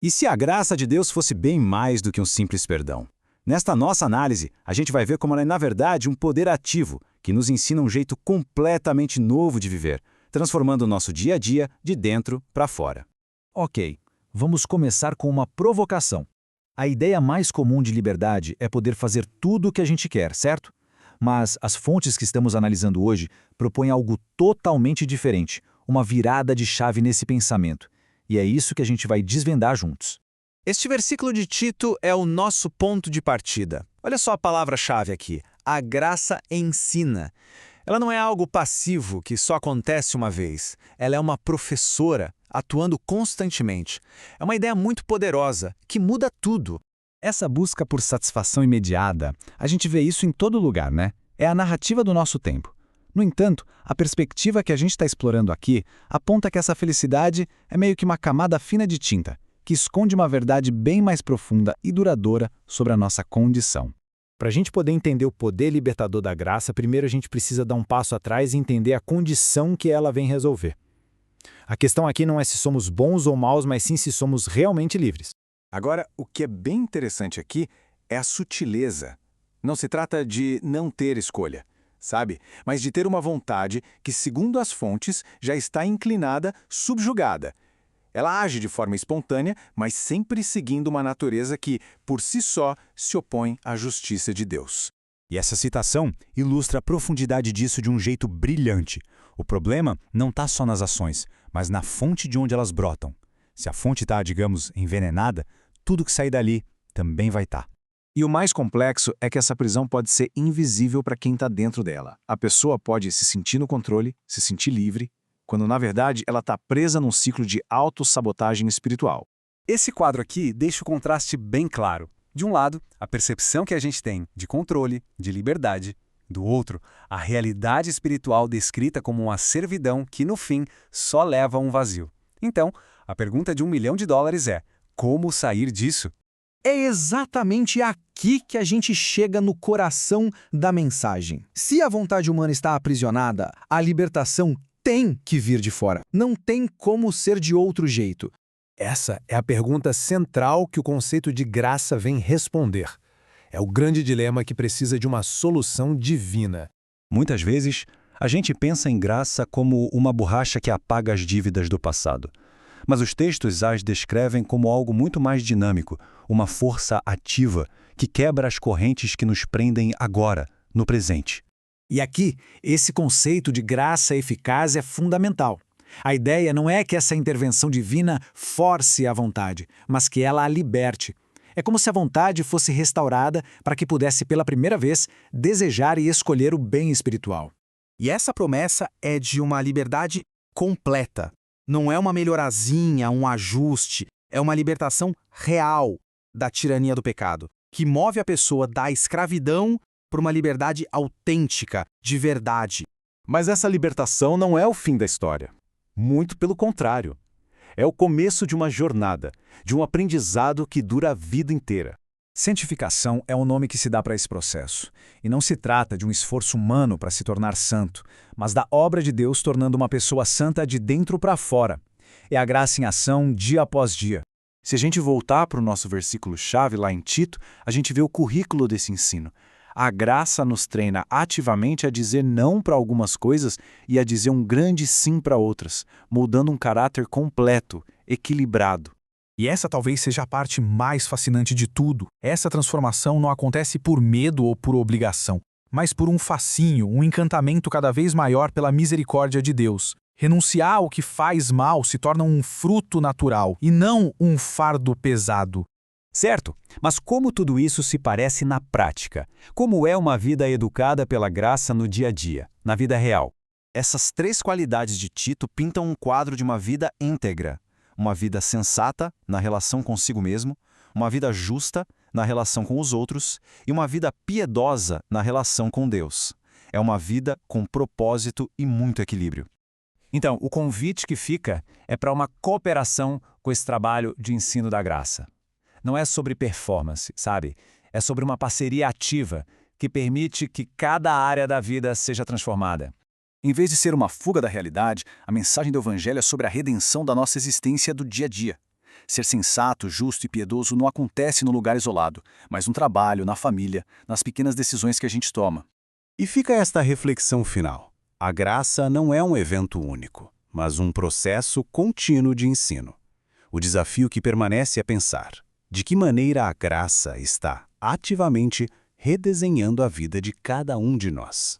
E se a graça de Deus fosse bem mais do que um simples perdão? Nesta nossa análise, a gente vai ver como ela é, na verdade, um poder ativo que nos ensina um jeito completamente novo de viver, transformando o nosso dia a dia de dentro para fora. Ok, vamos começar com uma provocação. A ideia mais comum de liberdade é poder fazer tudo o que a gente quer, certo? Mas as fontes que estamos analisando hoje propõem algo totalmente diferente, uma virada de chave nesse pensamento. E é isso que a gente vai desvendar juntos. Este versículo de Tito é o nosso ponto de partida. Olha só a palavra-chave aqui. A graça ensina. Ela não é algo passivo que só acontece uma vez. Ela é uma professora atuando constantemente. É uma ideia muito poderosa que muda tudo. Essa busca por satisfação imediata, a gente vê isso em todo lugar, né? É a narrativa do nosso tempo. No entanto, a perspectiva que a gente está explorando aqui aponta que essa felicidade é meio que uma camada fina de tinta, que esconde uma verdade bem mais profunda e duradoura sobre a nossa condição. Para a gente poder entender o poder libertador da graça, primeiro a gente precisa dar um passo atrás e entender a condição que ela vem resolver. A questão aqui não é se somos bons ou maus, mas sim se somos realmente livres. Agora, o que é bem interessante aqui é a sutileza. Não se trata de não ter escolha, sabe? Mas de ter uma vontade que, segundo as fontes, já está inclinada, subjugada. Ela age de forma espontânea, mas sempre seguindo uma natureza que, por si só, se opõe à justiça de Deus. E essa citação ilustra a profundidade disso de um jeito brilhante. O problema não está só nas ações, mas na fonte de onde elas brotam. Se a fonte está, digamos, envenenada, tudo que sair dali também vai estar. E o mais complexo é que essa prisão pode ser invisível para quem está dentro dela. A pessoa pode se sentir no controle, se sentir livre, quando na verdade ela está presa num ciclo de autossabotagem espiritual. Esse quadro aqui deixa o contraste bem claro. De um lado, a percepção que a gente tem de controle, de liberdade. Do outro, a realidade espiritual descrita como uma servidão que, no fim, só leva a um vazio. Então, a pergunta de $1 milhão é: como sair disso? É exatamente aqui que a gente chega no coração da mensagem. Se a vontade humana está aprisionada, a libertação tem que vir de fora. Não tem como ser de outro jeito. Essa é a pergunta central que o conceito de graça vem responder. É o grande dilema que precisa de uma solução divina. Muitas vezes, a gente pensa em graça como uma borracha que apaga as dívidas do passado. Mas os textos as descrevem como algo muito mais dinâmico, uma força ativa que quebra as correntes que nos prendem agora, no presente. E aqui, esse conceito de graça eficaz é fundamental. A ideia não é que essa intervenção divina force a vontade, mas que ela a liberte. É como se a vontade fosse restaurada para que pudesse, pela primeira vez, desejar e escolher o bem espiritual. E essa promessa é de uma liberdade completa. Não é uma melhorazinha, um ajuste. É uma libertação real da tirania do pecado, que move a pessoa da escravidão para uma liberdade autêntica, de verdade. Mas essa libertação não é o fim da história. Muito pelo contrário. É o começo de uma jornada, de um aprendizado que dura a vida inteira. Santificação é o nome que se dá para esse processo. E não se trata de um esforço humano para se tornar santo, mas da obra de Deus tornando uma pessoa santa de dentro para fora. É a graça em ação dia após dia. Se a gente voltar para o nosso versículo-chave lá em Tito, a gente vê o currículo desse ensino. A graça nos treina ativamente a dizer não para algumas coisas e a dizer um grande sim para outras, moldando um caráter completo, equilibrado. E essa talvez seja a parte mais fascinante de tudo. Essa transformação não acontece por medo ou por obrigação, mas por um fascínio, um encantamento cada vez maior pela misericórdia de Deus. Renunciar ao que faz mal se torna um fruto natural e não um fardo pesado. Certo, mas como tudo isso se parece na prática? Como é uma vida educada pela graça no dia a dia, na vida real? Essas 3 qualidades de Tito pintam um quadro de uma vida íntegra. Uma vida sensata na relação consigo mesmo, uma vida justa na relação com os outros e uma vida piedosa na relação com Deus. É uma vida com propósito e muito equilíbrio. Então, o convite que fica é para uma cooperação com esse trabalho de ensino da graça. Não é sobre performance, sabe? É sobre uma parceria ativa que permite que cada área da vida seja transformada. Em vez de ser uma fuga da realidade, a mensagem do Evangelho é sobre a redenção da nossa existência do dia a dia. Ser sensato, justo e piedoso não acontece no lugar isolado, mas no trabalho, na família, nas pequenas decisões que a gente toma. E fica esta reflexão final. A graça não é um evento único, mas um processo contínuo de ensino. O desafio que permanece é pensar de que maneira a graça está ativamente redesenhando a vida de cada um de nós.